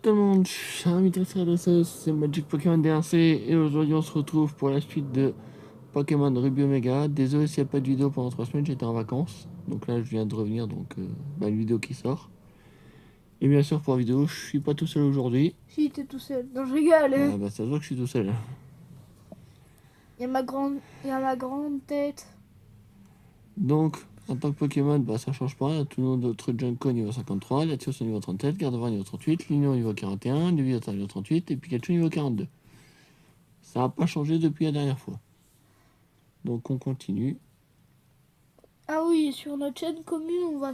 tout le monde, je suis un RDSS, c'est Magic Pokémon DRC et aujourd'hui on se retrouve pour la suite de Pokémon Ruby Omega. Désolé s'il n'y a pas de vidéo pendant 3 semaines, j'étais en vacances. Donc là je viens de revenir, donc une vidéo qui sort. Et bien sûr pour la vidéo, je suis pas tout seul aujourd'hui. Si, t'es tout seul. Non, je rigole. Ah bah ça se voit que je suis tout seul. Il y a ma grande tête. Donc en tant que Pokémon, bah ça change pas. Tout le monde notre Junko niveau 53, Latios au niveau 37, Gardevoir niveau 38, Lignon au niveau 41, Léviathan au niveau 38 et Pikachu au niveau 42. Ça n'a pas changé depuis la dernière fois. Donc on continue. Ah oui, sur notre chaîne commune, on va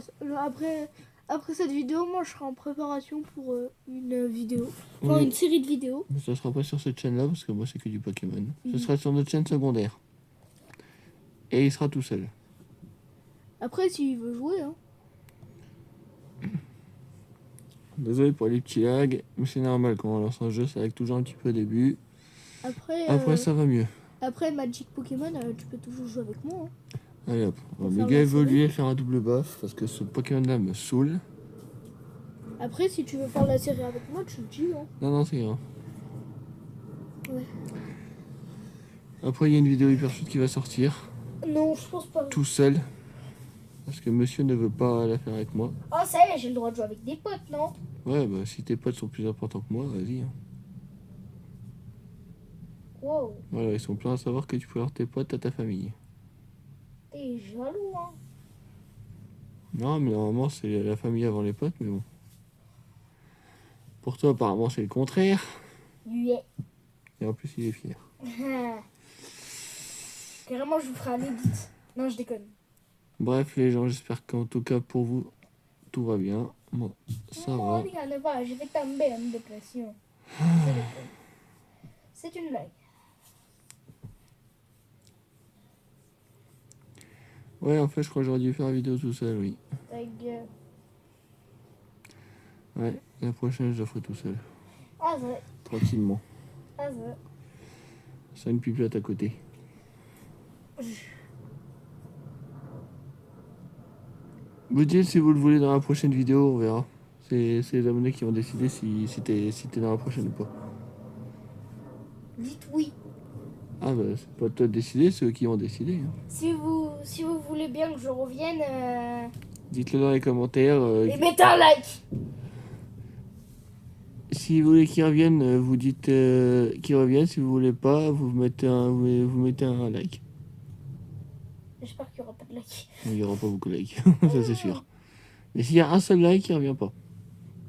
après cette vidéo, moi je serai en préparation pour une vidéo. Enfin, Oui. une série de vidéos. Mais ça sera pas sur cette chaîne là parce que moi c'est que du Pokémon. Ce sera sur notre chaîne secondaire. Et il sera tout seul. Après, s'il veut jouer, hein. Désolé pour les petits lags, mais c'est normal quand on lance un jeu, ça lag toujours un petit peu au début. Après, Ça va mieux. Après Magic Pokémon, tu peux toujours jouer avec moi. Hein. Allez hop, on va Pour faire méga la évoluer, faire un double buff parce que ce Pokémon là me saoule. Après, si tu veux faire la série avec moi, tu le dis. Hein. Non, c'est grave. Ouais. Après, il y a une vidéo hyper chute qui va sortir. Non, je pense pas. Tout seul. Parce que monsieur ne veut pas la faire avec moi. Oh, ça y est, j'ai le droit de jouer avec des potes, non? Ouais, bah si tes potes sont plus importants que moi, vas-y. Hein. Wow, Voilà, ils sont pleins à savoir que tu peux avoir tes potes à ta famille. t'es jaloux, hein? Non, mais normalement, c'est la famille avant les potes, mais bon. Pour toi, apparemment, c'est le contraire. Yeah. Et en plus, il est fier. Carrément, je vous ferai un edit. Non, je déconne. Bref, les gens, j'espère qu'en tout cas, pour vous, tout va bien. Moi, ça va. Regarde, va, je vais tomber en dépression. C'est une blague. Ouais, en fait, je crois que j'aurais dû faire la vidéo tout seul, oui. Ta gueule. Ouais, la prochaine, je la ferai tout seul. Ah, vrai. Tranquillement. Ah, vrai. Ça une pipelette à côté. Vous dites si vous le voulez dans la prochaine vidéo, on verra. C'est les abonnés qui vont décider si t'es dans la prochaine ou pas. Dites oui. Ah bah c'est pas toi de décider, c'est eux qui vont décider. Hein. Si vous voulez bien que je revienne, Dites-le dans les commentaires. et mettez un like. Si vous voulez qu'ils reviennent, vous dites qu'ils reviennent. Si vous voulez pas, vous mettez un like. J'espère qu'il n'y aura pas de like. Il n'y aura pas beaucoup de likes, ça c'est sûr. Mais s'il y a un seul like, il revient pas.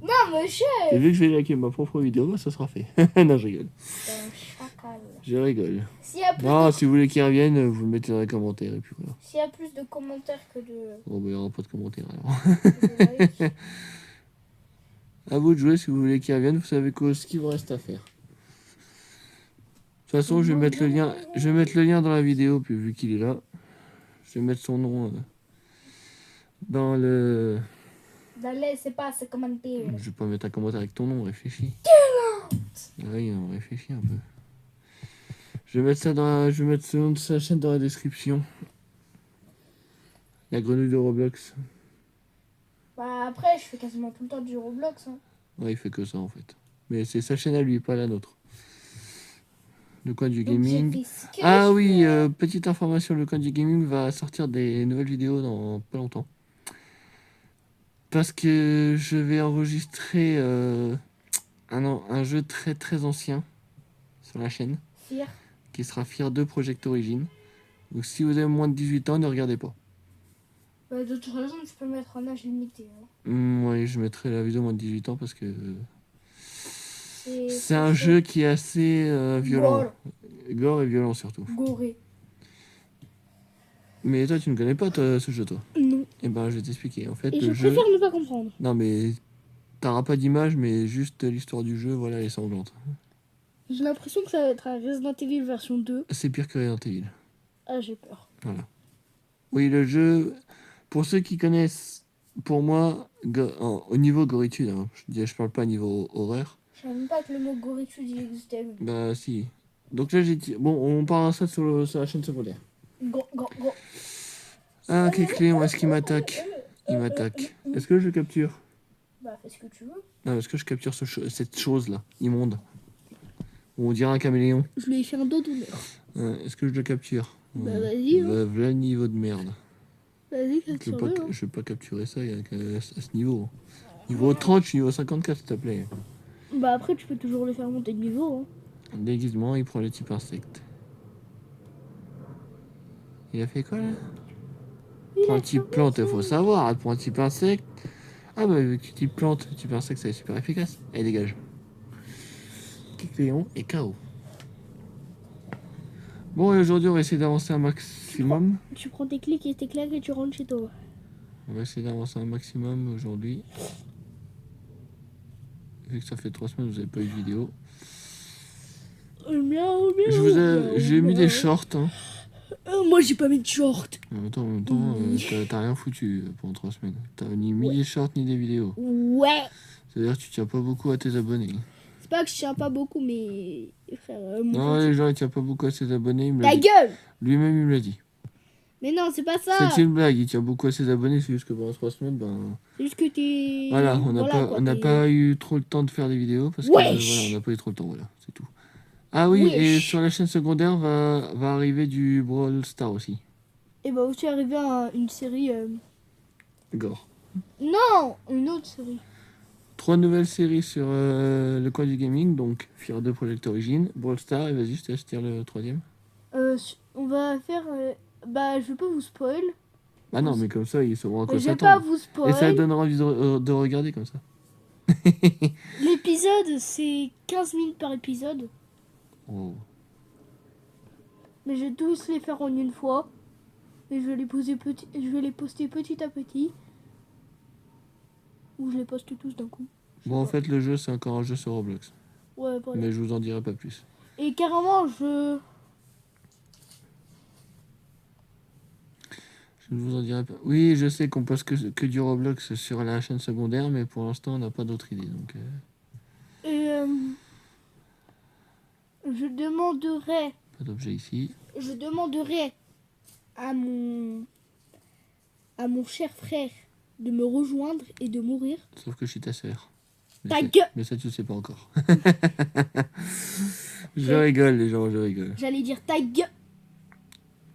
Non, monsieur. Et vu que je vais liker ma propre vidéo, bah, ça sera fait. Non, je rigole. C'est un chacal. Je rigole. S'il y a plus Non, de... si vous voulez qu'ils reviennent, vous le mettez dans les commentaires et puis voilà. S'il y a plus de commentaires que de... Bon, bah, il n'y aura pas de commentaires alors. de likes. À vous de jouer si vous voulez qu'ils reviennent, vous savez ce qu'il vous reste à faire. De toute façon, je vais mettre le lien dans la vidéo, puis vu qu'il est là, je vais mettre son nom dans le... D'aller, c'est pas ce commentaire. Je vais pas mettre un commentaire avec ton nom, réfléchis. Oui, on réfléchit un peu. Je vais mettre ce nom de sa chaîne dans la description. La grenouille de Roblox. Bah après, je fais quasiment tout le temps du Roblox. Hein. Ouais, il fait que ça en fait. Mais c'est sa chaîne à lui, pas la nôtre. Le coin du Donc, gaming. j'ai fait ce que Ah je oui, veux. petite information, le coin du gaming va sortir des nouvelles vidéos dans pas longtemps. Parce que je vais enregistrer un jeu très très ancien sur la chaîne. Fier. Qui sera Fear 2 Project Origin. Donc si vous avez moins de 18 ans, ne regardez pas. Bah, de toute façon, tu peux mettre un âge limité. Hein. Oui, je mettrai la vidéo moins de 18 ans parce que c'est C'est un jeu qui est assez violent. Gore et violent surtout. Goré. Mais toi, tu ne connais pas ce jeu, toi? Non. Eh ben, je vais t'expliquer. En fait, Et le je jeu... préfère ne pas comprendre. Non, mais t'auras pas d'image, mais juste l'histoire du jeu, voilà, elle est sanglante. J'ai l'impression que ça va être un Resident Evil version 2. C'est pire que Resident Evil. Ah, j'ai peur. Voilà. Oui, le jeu, pour ceux qui connaissent, pour moi, au niveau goritude, hein, je parle pas niveau horreur. Je savais même pas que le mot goritude il existait. Bah, si. Donc là, j'ai dit... Bon, on parlera de ça sur la chaîne secondaire. Go. Ah, ok, clé, où est-ce qu'il m'attaque? Il m'attaque. Est-ce que je le capture? Bah, fais ce que tu veux. Non, est-ce que je capture cette chose-là, immonde? On dirait un caméléon. Je lui ai fait un dos d'honneur. Est-ce que je le capture? Bah, vas-y, hein. Voilà le niveau de merde. Vas-y, Je vais capture-le. Hein. pas capturer ça à ce niveau. Niveau 30, je suis niveau 54, s'il te plaît. Bah, après, tu peux toujours le faire monter de niveau. Hein. Déguisement, il prend le type insecte. Il a fait quoi là? Prends un type plante, il faut savoir. Prends un type insecte. Ah bah, vu que type plante, type insecte, c'est super efficace. Allez, dégage. Kick Léon et KO. Bon, et aujourd'hui, on va essayer d'avancer un maximum. Tu prends tes clics et tes claques et tu rentres chez toi. On va essayer d'avancer un maximum aujourd'hui. Vu que ça fait 3 semaines que vous n'avez pas eu de vidéo. J'ai mis des shorts. Hein. Moi, j'ai pas mis de short. En même temps, t'as rien foutu pendant 3 semaines. T'as ni mis des shorts ni des vidéos. Ouais. C'est-à-dire que tu tiens pas beaucoup à tes abonnés. C'est pas que je tiens pas beaucoup, mais... Frère, Non, les gens, ils tiennent pas beaucoup à ses abonnés. Ta gueule. Lui-même, il me l'a dit. Mais non, c'est pas ça. C'est une blague, il tient beaucoup à ses abonnés, c'est juste que pendant 3 semaines, c'est juste que t'es... Voilà, on n'a pas eu trop le temps de faire des vidéos parce que voilà, on n'a pas eu trop le temps, voilà, c'est tout. Ah oui, et sur la chaîne secondaire va arriver du Brawl Stars aussi. Et va aussi arriver une série... Gore. Non, une autre série. 3 nouvelles séries sur le coin du gaming, donc Fear 2 Project Origin, Brawl Stars, et vas-y, je te laisse dire le 3e. On va faire... bah, je vais pas vous spoil. Ah non, mais comme ça, ils sauront à quoi Je vais s'attendre. pas vous spoil. Et ça donnera envie de regarder comme ça. L'épisode, c'est 15 minutes par épisode. Oh. Mais je vais tous les faire en une fois. Et je vais les poster petit à petit. Ou je les poste tous d'un coup. Bon, en fait, le jeu, c'est encore un jeu sur Roblox. Ouais, voilà. Mais je vous en dirai pas plus. Et carrément, Je ne vous en dirai pas. Oui, je sais qu'on poste que du Roblox sur la chaîne secondaire, mais pour l'instant, on n'a pas d'autre idée. Donc, je demanderai... Pas d'objet ici. Je demanderai à mon cher frère de me rejoindre et de mourir. Sauf que je suis ta sœur. Ta gueule. Mais ça, tu le sais pas encore. Je rigole, les gens, je rigole. J'allais dire ta gueule.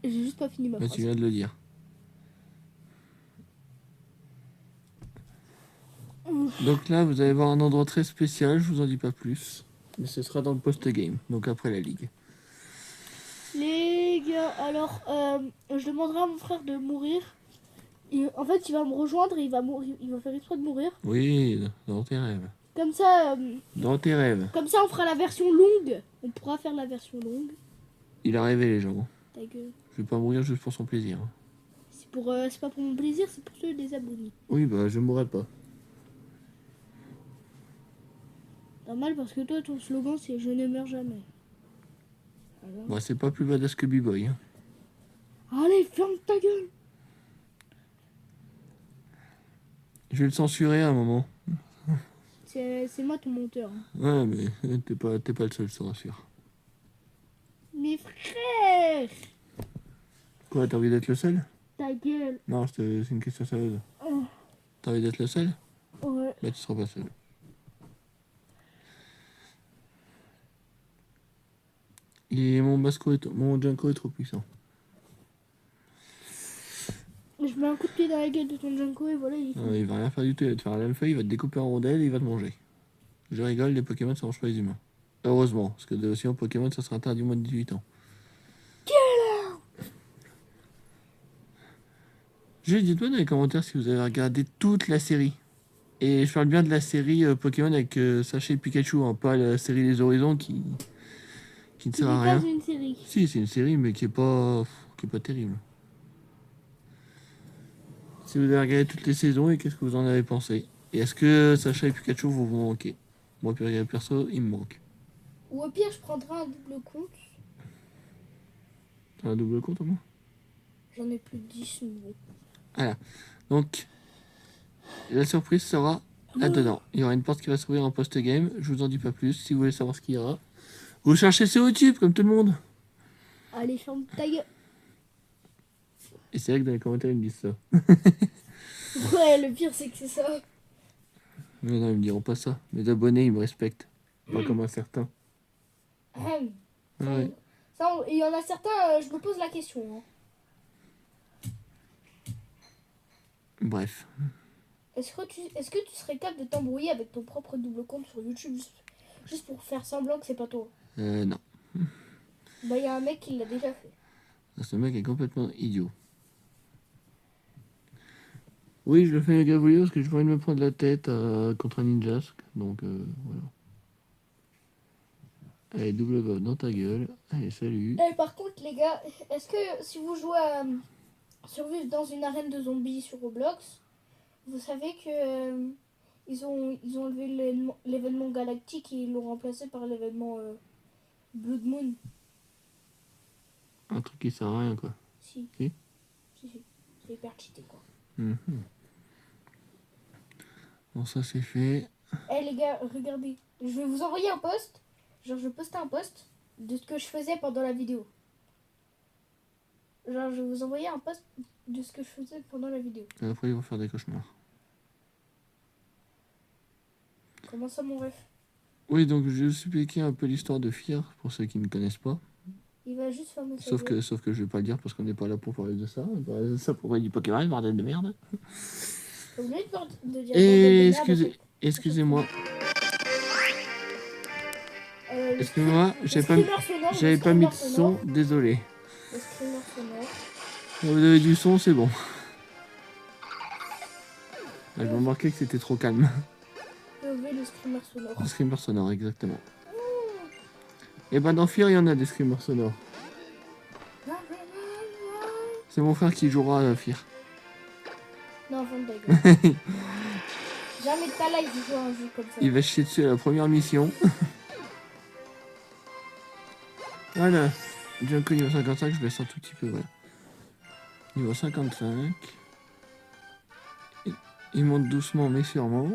J'ai juste pas fini ma phrase. Tu viens de le dire. Donc là, vous allez voir un endroit très spécial, je vous en dis pas plus. Mais ce sera dans le post-game, donc après la ligue. Les gars, alors, je demanderai à mon frère de mourir. En fait, il va me rejoindre et il va faire exprès de mourir. Oui, dans tes rêves. Comme ça... dans tes rêves. Comme ça, on fera la version longue. On pourra faire la version longue. Il a rêvé, les gens. Ta gueule. Je vais pas mourir juste pour son plaisir. C'est pas pour mon plaisir, c'est pour ceux des abonnés. Oui, bah, je mourrai pas. Normal, parce que toi, ton slogan, c'est « Je ne meurs jamais ». Bah, c'est pas plus badass que B-Boy. Hein. Allez, ferme ta gueule. Je vais le censurer à un moment. C'est moi ton monteur. Ouais, mais t'es pas le seul, je te rassure. Mes frères. Quoi, t'as envie d'être le seul? Ta gueule. Non, c'est une question sérieuse. Oh. T'as envie d'être le seul? Ouais. Bah, tu seras pas seul. Et mon Junko est trop puissant. Je mets un coup de pied dans la gueule de ton Junko et voilà, il va rien faire du tout, il va te faire la même feuille, il va te découper en rondelles et il va te manger. Je rigole, les Pokémon ça mange pas les humains. Heureusement, parce que sinon Pokémon ça sera interdit au moins de 18 ans. Dites-moi dans les commentaires si vous avez regardé toute la série. Et je parle bien de la série Pokémon avec Sacha et Pikachu, hein, pas la série des Horizons qui ne sert à rien. C'est pas une série. Si, c'est une série, mais qui est pas terrible. Si vous avez regardé toutes les saisons et qu'est-ce que vous en avez pensé? Et est-ce que Sacha et Pikachu vous manquez? Moi, perso, il me manque. Ou au pire, je prendrai un double compte. T'as un double compte au moins? J'en ai plus de 10 nouveaux. Voilà. Donc, la surprise sera là-dedans. Il y aura une porte qui va s'ouvrir en post-game. Je vous en dis pas plus. Si vous voulez savoir ce qu'il y aura, vous cherchez sur YouTube, comme tout le monde. Allez, ferme ta gueule. Et c'est vrai que dans les commentaires, ils me disent ça. Ouais, le pire, c'est que c'est ça. Mais non, ils me diront pas ça. Mes abonnés, ils me respectent. Pas comme un certain. Ahem. Ah Ça, ouais. il y en a certains, je me pose la question. Hein. Bref. Est-ce que tu serais capable de t'embrouiller avec ton propre double compte sur YouTube juste pour faire semblant que c'est pas toi? Non. Bah, il y a un mec qui l'a déjà fait. Ce mec est complètement idiot. Oui, je le fais méga voler parce que j'ai pas envie de me prendre la tête contre un ninjasque. Donc, voilà. Allez, double bob dans ta gueule. Allez, salut. Et par contre, les gars, est-ce que si vous jouez à survivre dans une arène de zombies sur Roblox, vous savez que ils ont enlevé l'événement galactique et ils l'ont remplacé par l'événement Blood Moon? Un truc qui sert à rien, quoi. Si. Si. Si. C'est hyper cheaté, quoi. Mhm. Bon, ça c'est fait. Eh les gars, regardez. Je vais vous envoyer un post. Genre, je postais un post de ce que je faisais pendant la vidéo. Genre, je vais vous envoyer un post de ce que je faisais pendant la vidéo. Et après, ils vont faire des cauchemars. Comment ça, mon ref? Oui, donc je vais expliquer un peu l'histoire de Fear pour ceux qui ne connaissent pas. Il va juste fermer sa Sauf gueule. que je vais pas le dire parce qu'on n'est pas là pour parler de ça. On va parler de ça pour parler du Pokémon, bordel de merde. Au lieu de dire bordel de Et merde, excusez-moi. le Excusez-moi, screamer sonore, j'avais pas mis de son, désolé. Le screamer sonore. Vous avez du son, c'est bon. Ah, je me remarquais que c'était trop calme. Le screamer sonore. Le screamer sonore, exactement. Et ben dans Fear, il y en a des screamers sonores. C'est mon frère qui jouera à Fear. Non, ferme ta gueule. Jamais de ta life, je joue à un jeu comme ça. Il va chier dessus à la première mission. Voilà. Junko niveau 55, je baisse un tout petit peu, voilà. Niveau 55. Il monte doucement mais sûrement.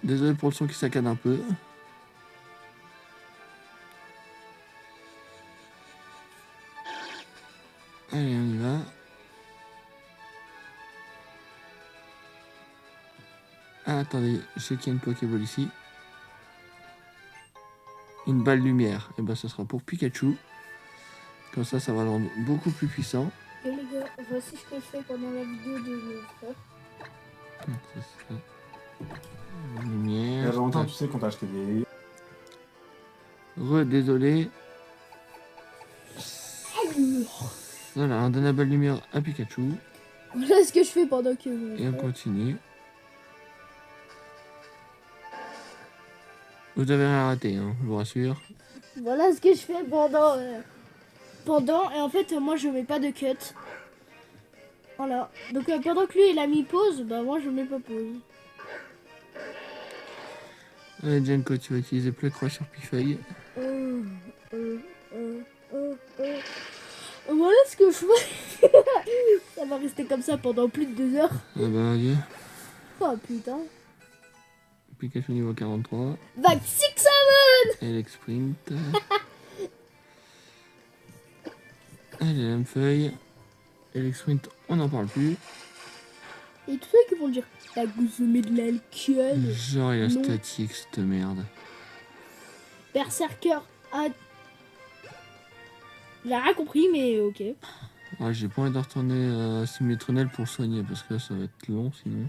Désolé pour le son qui saccade un peu. Allez, on y va. Ah, attendez, je sais qu'il y a une Pokéball ici. Une balle lumière. Et ben, ça sera pour Pikachu. Comme ça va le rendre beaucoup plus puissant. Et les gars, voici ce que je fais pendant la vidéo de mon frère. Ça sera... Il y a Lumière. longtemps, tu sais, qu'on t'a acheté des. Désolé. Voilà, on donne la balle lumière à Pikachu. Voilà ce que je fais pendant que mon Et on frère... continue. Vous avez rien raté, hein, je vous rassure. Voilà ce que je fais pendant... Et en fait, moi, je mets pas de cut. Voilà. Donc, pendant que lui, il a mis pause, bah moi, je mets pas pause. Allez, Jenko, tu vas utiliser plein croix sur Pifeuille. Voilà ce que je fais. Ça va rester comme ça pendant plus de 2 heures. Ah bah, adieu. Oh putain. Pikachu niveau 43. Vague 6 Alex Sprint. Allez, lame feuille. Alex Sprint, on n'en parle plus. Et tous ceux qui vont dire la consommé de l'alcool. Genre, il a Non. statique, cette merde. Berserker. Ah. J'ai rien compris, mais ok. Ouais, j'ai pas envie de retourner à Symmetronel pour le soigner parce que là, ça va être long sinon.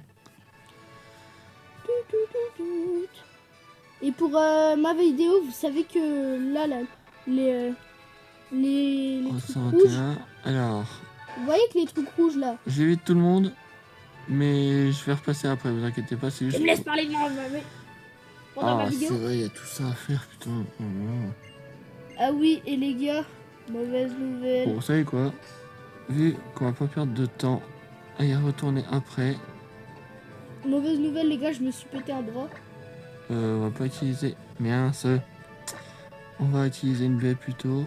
Et pour ma vidéo, vous savez que là, les trucs rouges. 121. Alors, Vous voyez que les trucs rouges là. j'évite tout le monde, mais je vais repasser après, vous inquiétez pas, c'est juste. Tu me laisses parler pendant ma Ah, vidéo. c'est vrai, il y a tout ça à faire, putain. Oh, non. Ah oui, et les gars, mauvaise nouvelle. Bon, vous savez quoi? Vu qu'on va pas perdre de temps à y retourner après, Mauvaise nouvelle, les gars, je me suis pété un bras. on va pas utiliser. Mince. On va utiliser une baie plutôt.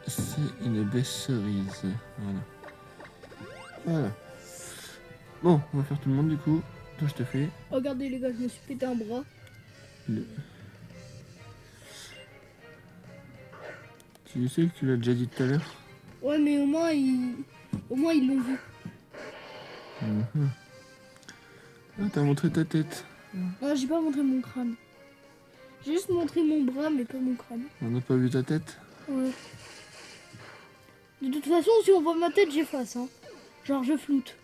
C'est une baie cerise. Voilà. Voilà. Bon, on va faire tout le monde du coup. Toi, je te fais. Regardez, les gars, je me suis pété un bras. Tu sais que tu l'as déjà dit tout à l'heure. Ouais, mais au moins, ils l'ont vu. Mhm. Ah, t'as montré ta tête. Non, j'ai pas montré mon crâne. J'ai juste montré mon bras, mais pas mon crâne. On n'a pas vu ta tête. Ouais. De toute façon, si on voit ma tête, j'efface. Hein. Genre, je floute.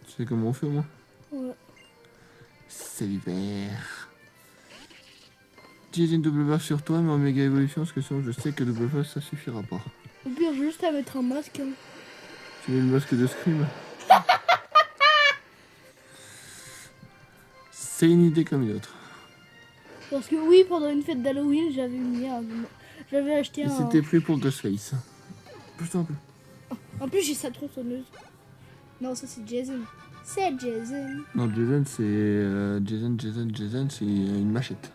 Tu sais comment on fait, moi? Ouais. C'est l'hiver. J'ai une double baffe sur toi, mais en méga évolution, parce que sinon je sais que double baffe ça suffira pas. Au pire, j'ai juste à mettre un masque. Hein. Tu veux le masque de Scream? C'est une idée comme une autre. Parce que oui, pendant une fête d'Halloween, j'avais acheté Et un... c'était pris pour Ghostface. Pousse-toi un peu. En plus, j'ai sa tronçonneuse. Non, ça c'est Jason. C'est Jason. Non, Jason, c'est... Jason, c'est une machette.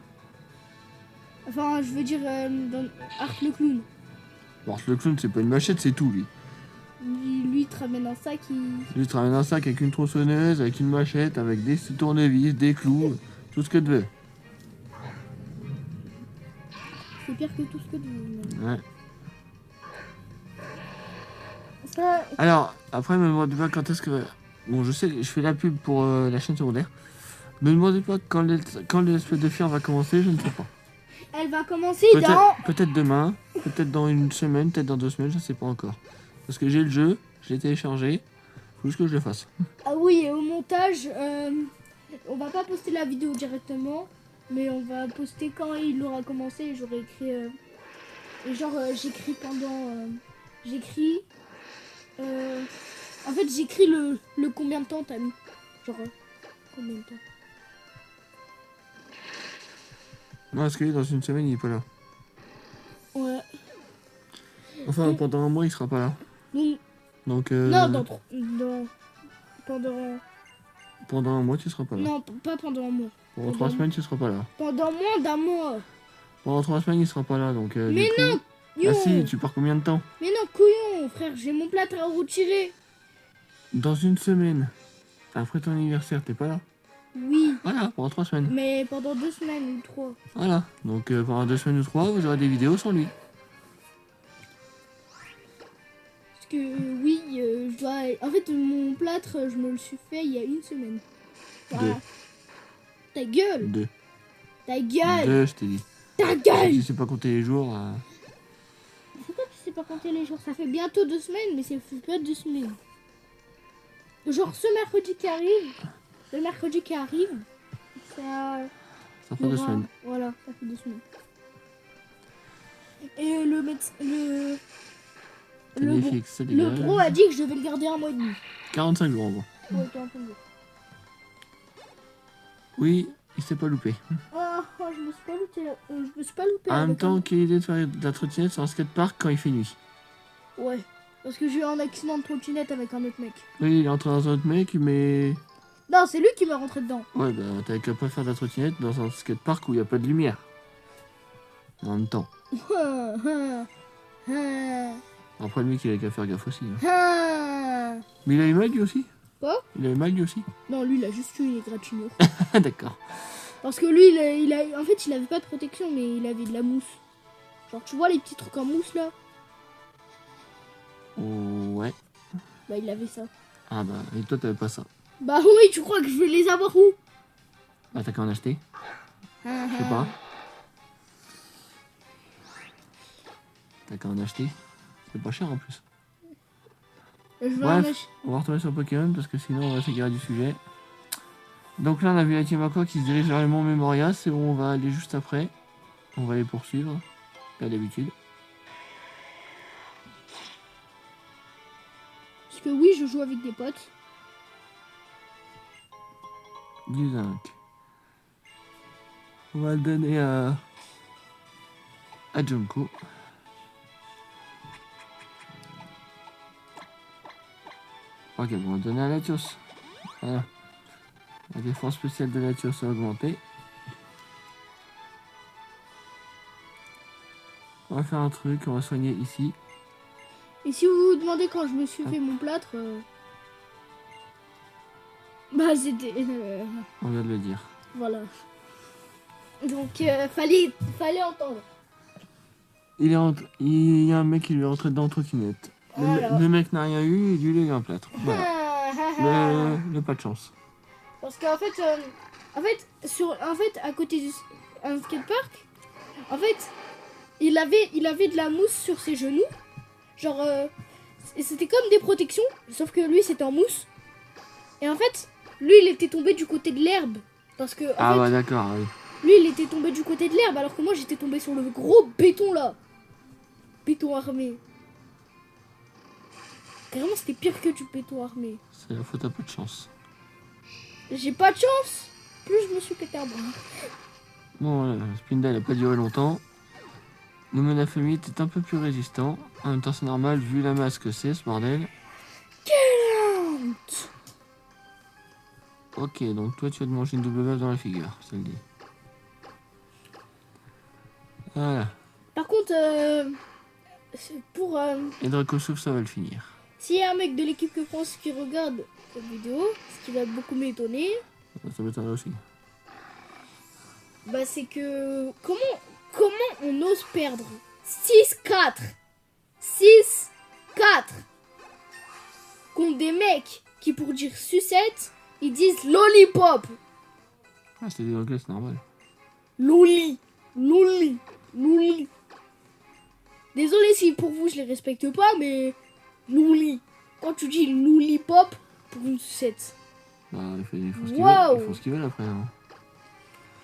Enfin, je veux dire, dans Art le clown. Bon, le clown, c'est pas une machette, c'est tout, lui. Lui, il te ramène un sac, Lui, il te ramène un sac avec une tronçonneuse, avec une machette, avec des tournevis, des clous, tout ce que tu veux. C'est pire que tout ce que tu veux. Ouais. Ça... Alors, après, me demandez pas quand est-ce que... Bon, je sais, je fais la pub pour la chaîne secondaire. Me demandez pas quand l'espèce de fière va commencer, je ne sais pas. Elle va commencer dans... Peut-être demain, peut-être dans une semaine, peut-être dans 2 semaines, je ne sais pas encore. Parce que j'ai le jeu, je l'ai téléchargé, faut juste que je le fasse. Ah oui, et au montage, on va pas poster la vidéo directement, mais on va poster quand il aura commencé et j'aurai écrit... et genre, j'écris pendant... j'écris... en fait, j'écris le combien de temps t'as mis. Genre, combien de temps. Non, parce que lui, dans une semaine, il est pas là. Ouais. Enfin, pendant un mois, il sera pas là. Donc, Non, pendant un mois, tu seras pas là. Non, pas pendant un mois. Pendant 3 semaines, tu seras pas là. Pendant moins d'un mois. Pendant 3 semaines, il sera pas là, donc... Mais du coup... non, yo. Ah si, tu pars combien de temps? Mais non, couillon, frère, j'ai mon plâtre à retirer. Dans une semaine. Après ton anniversaire, t'es pas là. Oui, Voilà, pendant 3 semaines. mais pendant 2 semaines ou 3. Voilà, donc pendant 2 semaines ou 3, vous aurez des vidéos sur lui. Parce que oui, je dois... En fait, mon plâtre, je me le suis fait il y a 1 semaine. Voilà. Ta gueule. 2. Ta gueule. 2, je t'ai dit. Ta Si gueule. tu sais pas compter les jours... Pourquoi tu sais pas compter les jours? Ça fait bientôt 2 semaines, mais ça fait pas 2 semaines. Genre ce mercredi qui arrive, ça... Ça fait 2 semaines. Voilà, ça fait 2 semaines. Et le médecin... C'est des fixes, c'est des Le gars. pro a dit que je devais le garder 1 mois et demi. 45 jours en gros. Ouais, t'es un peu mieux. Oui, il s'est pas loupé. Je me suis pas loupé. Je me suis pas loupé. En même avec temps, quelle idée de faire de la trottinette sur un skatepark quand il fait nuit? Ouais. Parce que j'ai eu un accident de trottinette avec un autre mec. Oui, il est entré dans un autre mec, mais... Non, c'est lui qui m'est rentré dedans. Ouais, bah t'avais qu'à pas faire de la trottinette dans un skatepark où il n'y a pas de lumière. En même temps. Après, le mec, il avait qu'à faire gaffe aussi. Hein. Mais il a eu mal lui aussi? Quoi? Il a eu mal lui aussi? Non, lui, il a juste eu une égratignure. D'accord. Parce que lui, en fait, il avait pas de protection, mais il avait de la mousse. Genre, tu vois les petits trucs en mousse, là? Ouais. Bah, il avait ça. Ah bah, et toi, t'avais pas ça. Bah oui, tu crois que je vais les avoir où? Ah, t'as qu'à en acheter? Je sais pas. T'as qu'à en acheter? C'est pas cher en plus. Je vais Bref, en acheter. on va retourner sur Pokémon parce que sinon on va s'égarer du sujet. Donc là on a vu la team Aqua qui se dirige vers le mont Memoria, c'est où on va aller juste après. On va les poursuivre, comme d'habitude. Parce que oui, je joue avec des potes. Du zinc. On va le donner à Junko. Ok, bon, on va donner à Latios. Voilà. La défense spéciale de Latios a augmenté. On va faire un truc, on va soigner ici. Et si vous vous demandez quand je me suis fait mon plâtre... Bah, c'était... On vient de le dire. Voilà. Donc, fallait entendre. Il y a un mec qui lui est rentré dedans en trottinette. Voilà. Le mec n'a rien eu et lui il a eu un plâtre. Voilà. Le pas de chance. Parce qu'en fait, à côté un skatepark, en fait, il avait de la mousse sur ses genoux. Genre, c'était comme des protections, sauf que lui, c'était en mousse. Et en fait, lui, il était tombé du côté de l'herbe. Parce que, en Ah fait, ouais, d'accord, oui. lui, il était tombé du côté de l'herbe, alors que moi, j'étais tombé sur le gros béton, là. Béton armé. Carrément, c'était pire que du béton armé. C'est la faute à peu de chance. J'ai pas de chance. Plus je me suis pété un bras. Bon, Spinda, il a pas duré longtemps. Lumina Family est un peu plus résistant. En même temps, c'est normal, vu la masse que c'est, ce bordel. Honte. Ok, donc toi, tu vas te manger une double baffe dans la figure, ça le dit. Voilà. Par contre, c'est pour Et Dracosouf, ça va le finir. s'il y a un mec de l'équipe que France qui regarde cette vidéo, ce qui va beaucoup m'étonner, Ça m'étonnerait aussi. bah c'est que comment on ose perdre 6-4 6-4 contre des mecs qui pour dire sucette, ils disent lollipop. Ah, c'est des anglais, c'est normal. Loli. Désolé si pour vous je les respecte pas, mais Loli. Quand tu dis lollipop pour une sucette. Bah, ils font ce qu'ils Wow. veulent. Ils font ce qu'ils veulent après. Hein.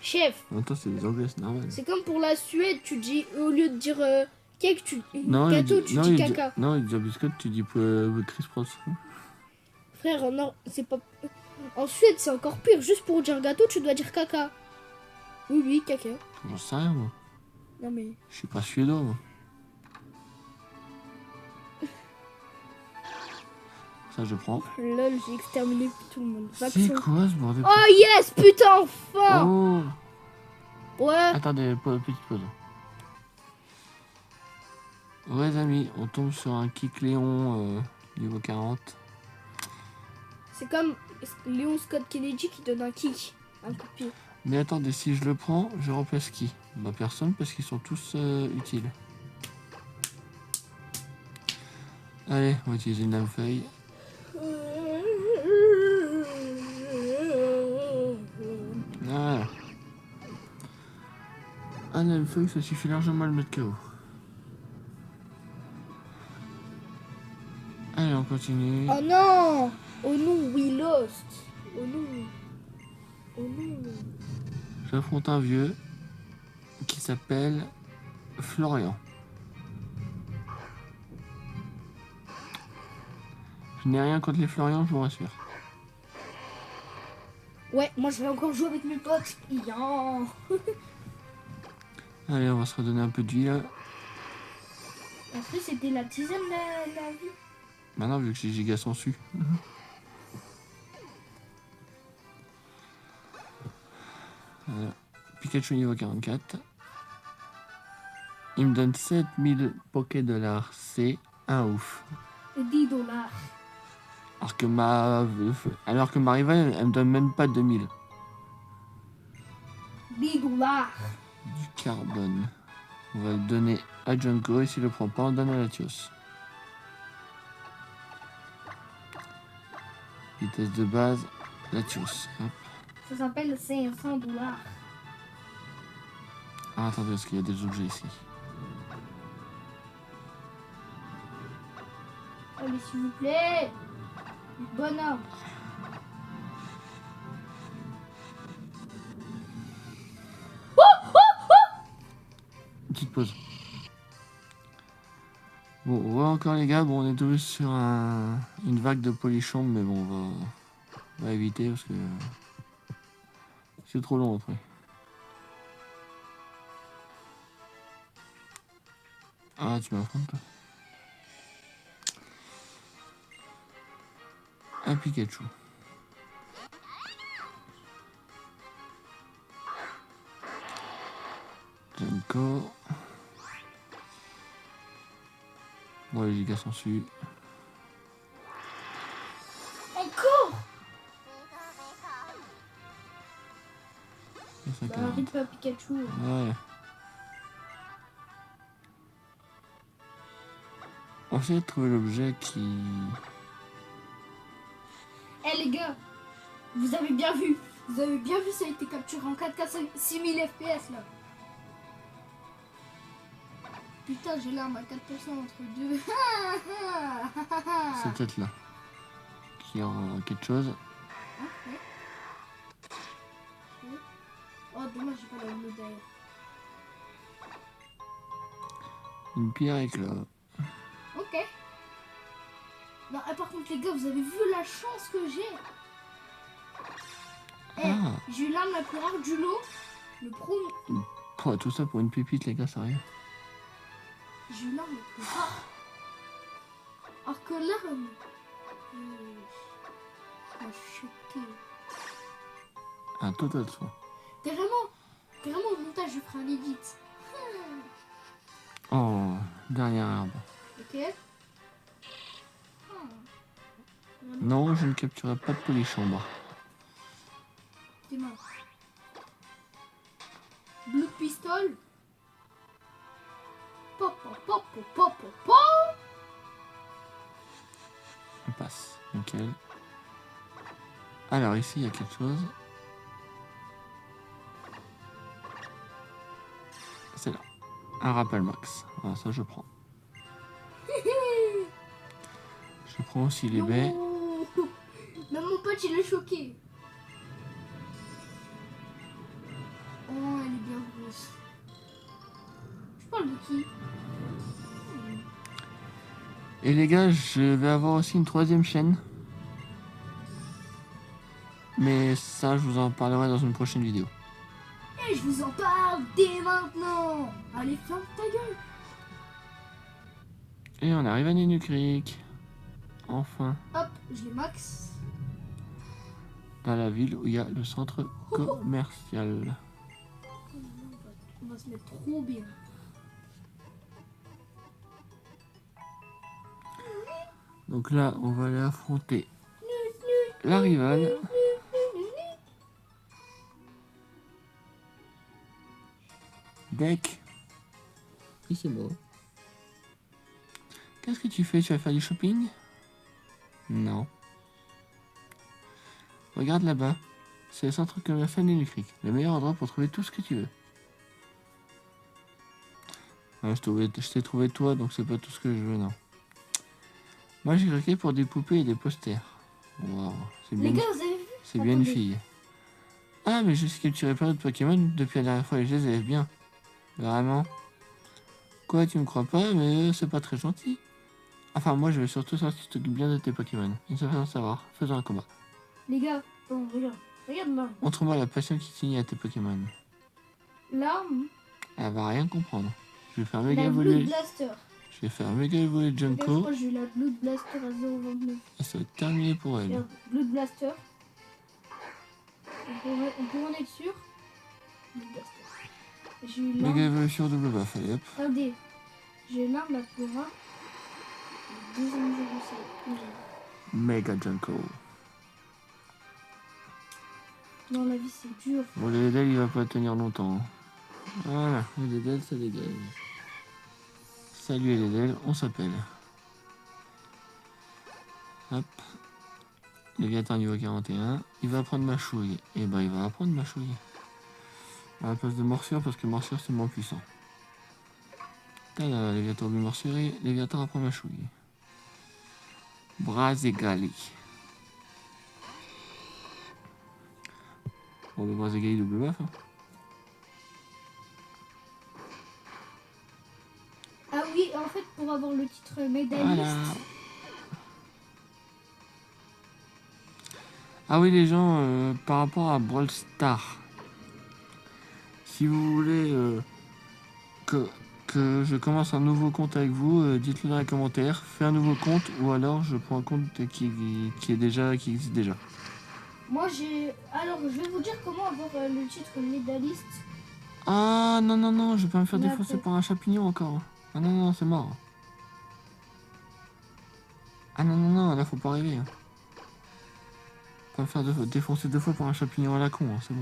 Chef, En même temps, c'est des anglais, c'est normal. c'est comme pour la Suède, tu dis, au lieu de dire cake, tu Non, gâteau, il tu dit, non, dis il caca. dit, non, il dit biscotte, tu dis Chris Pross. Frère, non, c'est pas. En Suède, c'est encore pire. Juste pour dire gâteau, tu dois dire caca. Oui, caca. J'en sais rien, moi. Non, mais. Je suis pas suédois, moi. Ça, je prends. Lol, j'ai exterminé tout le monde. C'est Vaccin. quoi ce bordel? Oh yes, putain, enfin. Oh! Ouais. Attendez, petite pause. Ouais, les amis, on tombe sur un kick Léon niveau 40. C'est comme Léon Scott Kennedy qui donne un kick. Un coup de pied. Mais attendez, si je le prends, je remplace qui? Bah, personne, parce qu'ils sont tous utiles. Allez, on va utiliser une lame feuille. Voilà. Un lame feuille, ça suffit largement à le mettre KO. Allez, on continue. Oh non. Oh non, we lost. Oh non. Oh non. J'affronte un vieux qui s'appelle Florian. Je n'ai rien contre les Florian, je vous rassure. Ouais, moi je vais encore jouer avec mes potes. Yan. Allez, on va se redonner un peu de vie là. Après, c'était la tisane la vie. Maintenant, vu que j'ai giga sans su. Voilà. Pikachu niveau 44. Il me donne 7000 Poké Dollars. C'est un ouf. 10 dollars. Alors que ma rivale, elle me donne même pas 2000. 10 dollars. Du carbone. On va le donner à Junko et s'il le prend pas, on le donne à Latios. Vitesse de base, Latios. Hop. Ça s'appelle 500 dollars. Ah, attendez, parce qu'il y a des objets ici. Allez, s'il vous plaît. Bonhomme. Petite pause. Bon, on voit encore les gars, bon, on est tous sur une vague de polichon, mais bon, on va éviter parce que c'est trop long après. Ah, tu m'affrontes toi. Un Pikachu. Junko. Bon, les gigas sont su. Encore. Ça, Arrête pas Pikachu. ouais. On essaie de trouver l'objet qui... Eh les gars, Vous avez bien vu. Vous avez bien vu, ça a été capturé en 4K 6000 FPS là. Putain, j'ai l'arme à 4% entre deux. C'est peut-être là qu'il y aura quelque chose. Ah, ouais. Ouais. Oh, dommage, j'ai pas la bleue derrière. Une pierre éclat. Ok. Non, par contre, les gars, vous avez vu la chance que j'ai. Ah. J'ai eu l'arme la plus rare du lot. Le premier. Oh, tout ça pour une pépite, les gars, sérieux. J'ai eu l'arme la plus rare. Alors que l'arme. Je suis choquée. Un total soin. Carrément au montage, je ferai un edit. Oh, dernière herbe. Ok. Non, je ne capturerai pas de polychambre. Tes mains. Blue pistol. Pop, pop, pop, pop, pop, pop. On passe. Nickel. Alors, ici, il y a quelque chose. C'est là. Un rappel max. Voilà, ça, je prends. Je prends aussi les baies. Même mon pote, il est choqué. Oh, elle est bien grosse. Je parle de qui? Et les gars, je vais avoir aussi une troisième chaîne. Mais ça, je vous en parlerai dans une prochaine vidéo. Et je vous en parle dès maintenant. Allez, ferme ta gueule. Et on arrive à Nenu Creek. Enfin, Hop, je les max. dans la ville où il y a le centre commercial. On va se mettre trop bien. Donc là, on va aller affronter la rivale. Deck. Oui, c'est moi. Qu'est-ce que tu fais? Tu vas faire du shopping? Non. Regarde là-bas. C'est le centre commercial Nenu Creek. Le meilleur endroit pour trouver tout ce que tu veux. Ouais, je t'ai trouvé toi, donc c'est pas tout ce que je veux, non. Moi, j'ai craqué pour des poupées et des posters. Waouh, c'est Les bien, gars, vous avez vu? c'est bien une Attendez. fille. Ah, mais j'ai capturé plein d'autres Pokémon depuis la dernière fois et je les avais bien. Vraiment. Quoi, tu me crois pas, mais c'est pas très gentil. Enfin, moi, je veux surtout savoir si tu t'occupes bien de tes Pokémon. Une seule façon de savoir, faisons un combat. Les gars, bon, regarde. Regarde là. Montre-moi la passion qui t'unit à tes Pokémon. L'arme, Elle va rien comprendre. Je vais faire la méga Blood évoluer. Blaster. Je vais faire méga évoluer Les gars, je Junko. crois que j'ai eu la Blood Blaster à 0,29. Et ça va être terminé pour elle. Regarde, Blood Blaster. On peut en être sûr. Blood Blaster. J'ai eu Méga l'arme. évolution double buff, allez hop. Regardez. J'ai l'arme la plus rare. Deuxième jour où c'est. Méga Junko. Dans la vie, c'est dur. Bon, le Ledel, il va pas tenir longtemps. Voilà, le Ledel, ça dégage. Salut Ledel, on s'appelle. Hop. Léviathan niveau 41. Il va prendre ma chouille. Et ben, il va apprendre ma chouille. À la place de morsure, parce que morsure, c'est moins puissant. Tada, Léviathan oublie morsurie. Léviathan apprend ma chouille. Bras égali. Bon, le bras égali double buff. Hein. Ah oui, en fait, pour avoir le titre médailliste. Voilà. Ah oui les gens, par rapport à Brawl Stars, si vous voulez que je commence un nouveau compte avec vous, dites-le dans les commentaires, fais un nouveau compte ou alors je prends un compte qui existe déjà. Moi, j'ai. Alors, je vais vous dire comment avoir le titre médailliste. Ah non non non, je vais pas me faire Mais défoncer après- par un champignon encore. Ah non non, c'est mort. Ah non non non, là faut pas rêver. Hein. Pas me faire défoncer 2 fois par un champignon à la con, hein, c'est bon.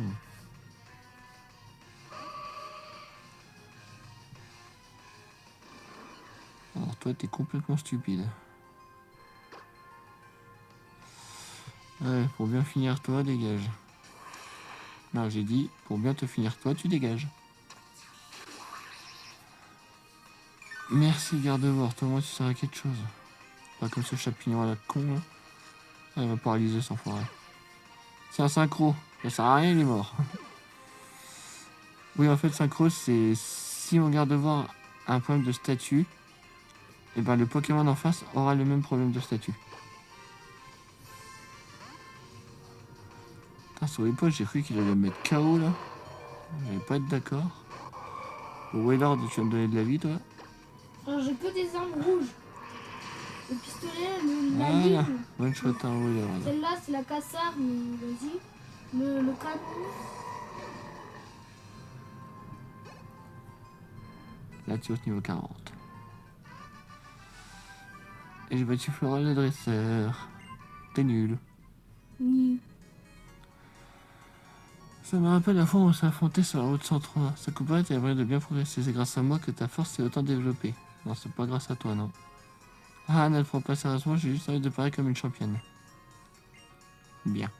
Alors toi t'es complètement stupide. Ouais, pour bien finir toi, dégage. Non, j'ai dit, pour bien te finir toi, tu dégages. Merci, garde-voir. Toi, moi, tu seras quelque chose. Pas comme ce champignon à la con, là. Ah, il m'a paralysé sans forêt. C'est un synchro. Ça sert à rien, il est mort. Oui, en fait, synchro, c'est si mon garde-voir a un problème de statut, et ben le Pokémon en face aura le même problème de statut. Putain, sur les poches, j'ai cru qu'il allait me mettre KO là. J'allais pas être d'accord. Bon, Waylord, tu vas me donner de la vie, toi. Alors j'ai que des armes rouges. Le pistolet, la Voilà. ligne. Bonne shot, hein, Waylord. Celle-là, c'est la cassare, mais vas-y. Le canon. Latios niveau 40. Et j'ai battu Floral le dresseur. T'es nul. Ni. Ça me rappelle la fois où on s'est affronté sur la route 103. Ça couperait et moyen de bien progresser. C'est grâce à moi que ta force s'est autant développée. Non, c'est pas grâce à toi, non. Ah, ne le prends pas sérieusement, j'ai juste envie de parler comme une championne. Bien.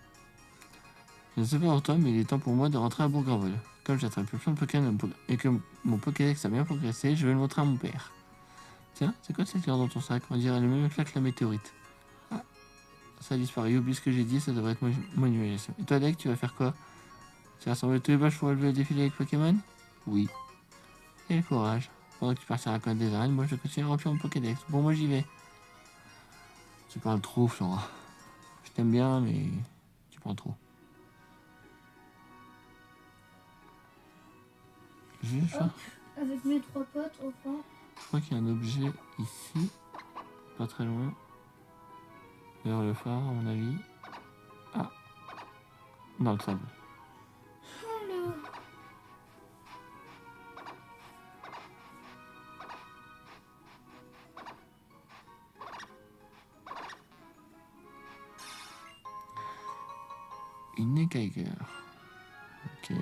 Je ne sais pas pour toi, mais il est temps pour moi de rentrer à Bourg-en-Vol. Comme j'attrape plein de Pokémon et que mon Pokédex a bien progressé, je vais le montrer à mon père. Tiens, c'est quoi cette carte dans ton sac? On dirait le même éclat que la météorite. Ah, ça a disparu. Oublie ce que j'ai dit, ça devrait être mon émulation. Et toi, Deck, tu vas faire quoi? Tu vas rassembler tous les bâches pour relever le défilé avec Pokémon? Oui. Et le courage. Pendant que tu partiras à la des arènes, moi je continue à remplir mon Pokédex. Bon, moi j'y vais. Tu parles trop, Flora. Je t'aime bien, mais tu parles trop. Juste ça. Avec mes 3 potes, enfin. Je crois qu'il y a un objet ici, pas très loin. Vers le phare, à mon avis. Ah, dans le sable. Alors. Une Geiger. Ok.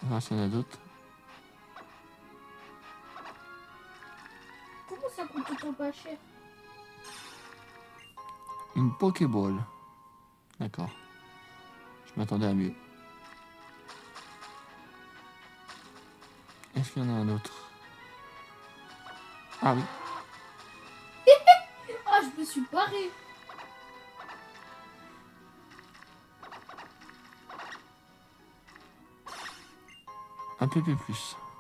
On va voir s'il y en a d'autres. Comment ça coûte autant pas cher? Une Pokéball. D'accord. Je m'attendais à mieux. Est-ce qu'il y en a un autre? Ah oui. Ah, je me suis barré. Un PP+.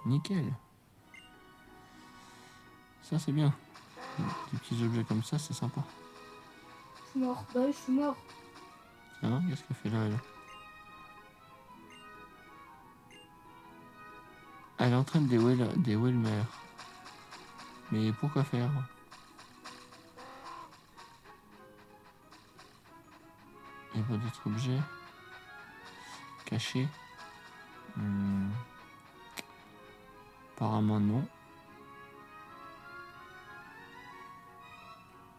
Nickel. Ça c'est bien. Des petits objets comme ça, c'est sympa. Je suis mort. Bah oui, je suis mort. Hein, qu'est-ce qu'elle fait là, elle? Elle entraîne des Wellmer. Mais pourquoi faire? Il n'y a pas d'autres objets cachés. Apparemment non.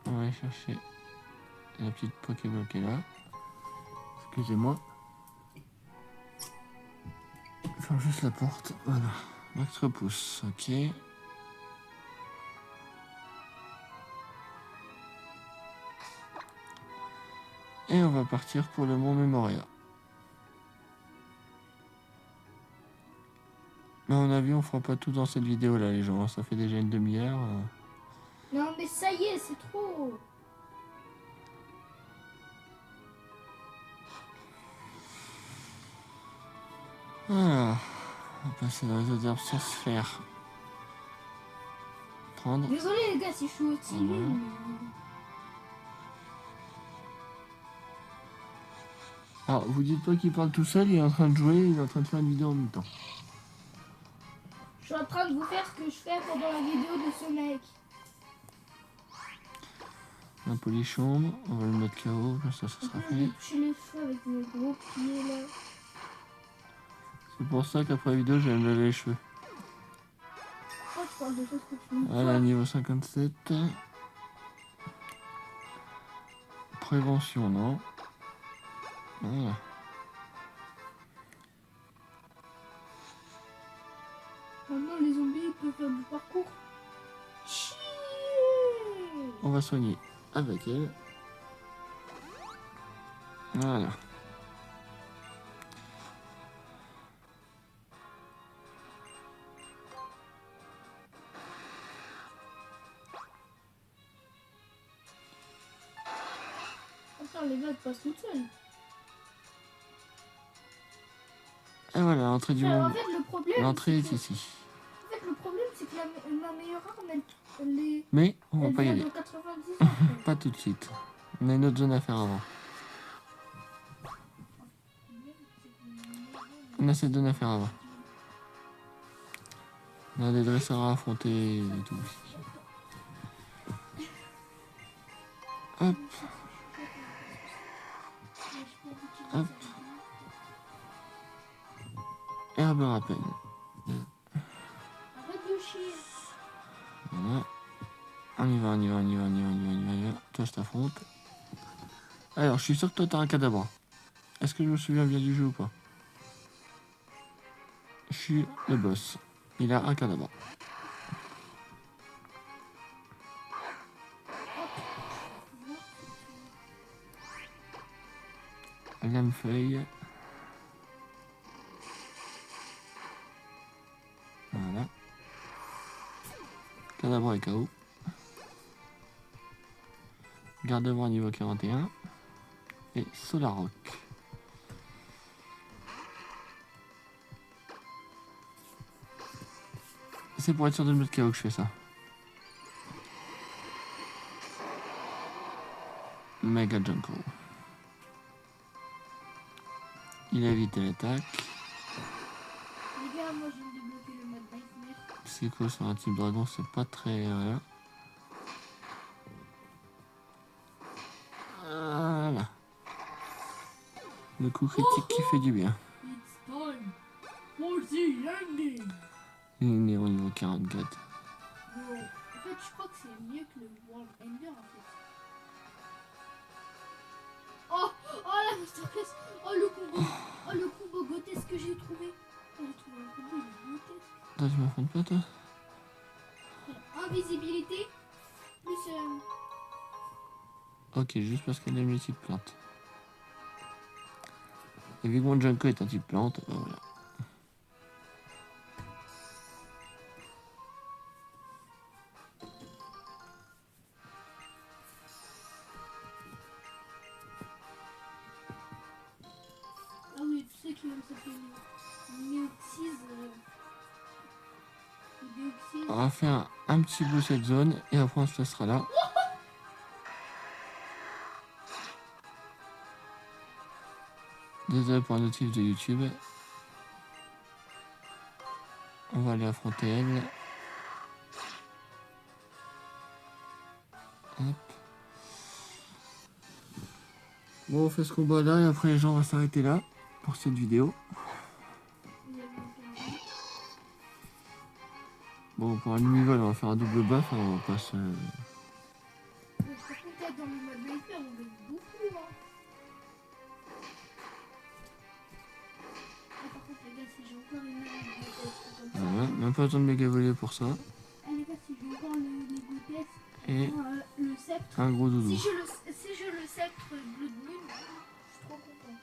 On va aller chercher la petite Pokéball qui est là. Excusez-moi. Faire juste la porte. Voilà. Max repousse. Ok. Et on va partir pour le Mont Memoria. Mais à mon avis, on fera pas tout dans cette vidéo là, les gens. Ça fait déjà une demi-heure. Non, mais ça y est, c'est trop. Voilà. On va passer dans les autres herbes sans se faire prendre. Désolé, les gars, si je suis aussi Voilà. nul. Alors, vous dites pas qu'il parle tout seul, il est en train de jouer, il est en train de faire une vidéo en même temps. Je suis en train de vous faire ce que je fais pendant la vidéo de ce mec. Un polichon, on va le mettre KO, comme ça sera Après, je fait. vais toucher les cheveux avec mes gros pieds là. C'est pour ça qu'après la vidéo, je vais me laver les cheveux. Pourquoi tu parles de choses que tu ne sais Voilà, pas? niveau 57. Prévention, non. Voilà. Maintenant, les zombies ils peuvent faire du parcours. Chier. On va soigner. avec elle. Voilà. Attends, les vagues passent toutes seules. Et voilà, l'entrée du En monde. fait, le problème, L'entrée est c'est que, ici. en fait, le problème, c'est que ma meilleure arme, Mais on va elle pas y vient aller. de 90 ans. Pas tout de suite. On a une autre zone à faire avant. On a cette zone à faire avant. On a des dresseurs à affronter et tout. Hop. Hop. Herbe rappel. Arrête de chier. Voilà. On y va, on y va, on y va, on y va, on y va, on y va. Toi, je t'affronte. Alors, je suis sûr que toi, t'as un cadavre. Est-ce que je me souviens bien du jeu ou pas? Je suis le boss. Il a un cadavre. Lame feuille. Voilà. Cadavre et KO. Garde-voix niveau 41. Et Solar Rock. C'est pour être sûr de me mettre KO que je fais ça. Mega Junko. Il a évité l'attaque. Les gars, moi, je viens de débloquer le mode Nightmare. Psycho sur un type dragon, c'est pas très... Voilà. Voilà. Le coup critique qui fait du bien. It's time for the ending. Il est au niveau 44. Bon, en fait, je crois que c'est mieux que le World Ender, en fait. Oh, la masterclass. Oh, le combo grotesque que j'ai trouvé. Oh, j'ai trouvé un combo, il est grotesque. Toi, tu m'affrontes pas, toi? Invisibilité, plus... Ok, juste parce qu'elle aime les types plantes. Et vu que mon Junko est un type plante, bah voilà. Ah oui, tu sais qu'il s'appelle Néoxys. Néoxys. On va faire un petit bout cette zone et après on se laissera là. Désolé pour un notif de YouTube. On va aller affronter elle. Hop. Bon, on fait ce combat là et après les gens vont s'arrêter là pour cette vidéo. Bon, pour un demi-vol, on va faire un double buff, hein, on va pas se... Par contre, là, dans le mode Nightmare, on gagne beaucoup, hein. Ah, par contre, les gars, si j'ai encore une arme comme ça... Voilà, même pas besoin de méga voler pour ça. Ah, les gars, si j'ai encore les grotesques, Et le sceptre... un gros doudou. Si j'ai le sceptre Blood Moon, je suis trop content.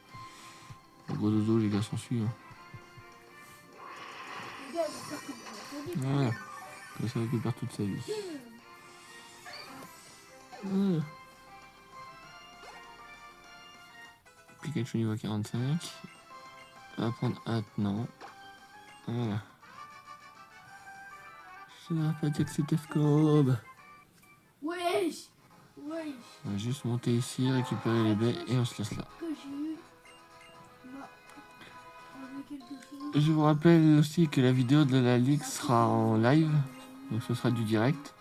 Le gros doudou, les gars s'en suivent. Hein. Les gars, j'espère que vous m'entendez. Voilà, comme ça récupère toute sa vie. Voilà. Pikachu niveau 45. On va prendre hâte, non. Voilà. Je n'aurais pas dit que c'était Scob. Wesh. On va juste monter ici, récupérer les baies et on se laisse là. Que j'ai eu... avec quelque chose... Je vous rappelle aussi que la vidéo de la ligue sera en live. Donc ce sera du direct.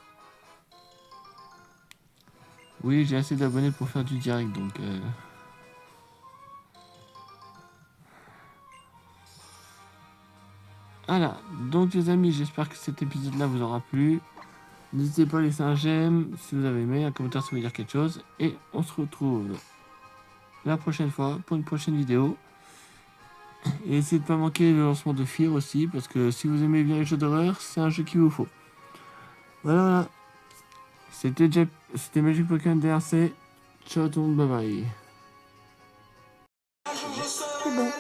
Oui, j'ai assez d'abonnés pour faire du direct, donc... Voilà, donc les amis, j'espère que cet épisode-là vous aura plu. N'hésitez pas à laisser un j'aime si vous avez aimé, un commentaire si vous voulez dire quelque chose. Et on se retrouve la prochaine fois pour une prochaine vidéo. Et essayez de ne pas manquer le lancement de Fear aussi, parce que si vous aimez bien les jeux d'horreur, c'est un jeu qu'il vous faut. Voilà, c'était Jep. C'était Magic Pokémon DRC. Ciao tout le monde, bye bye. C'est bon.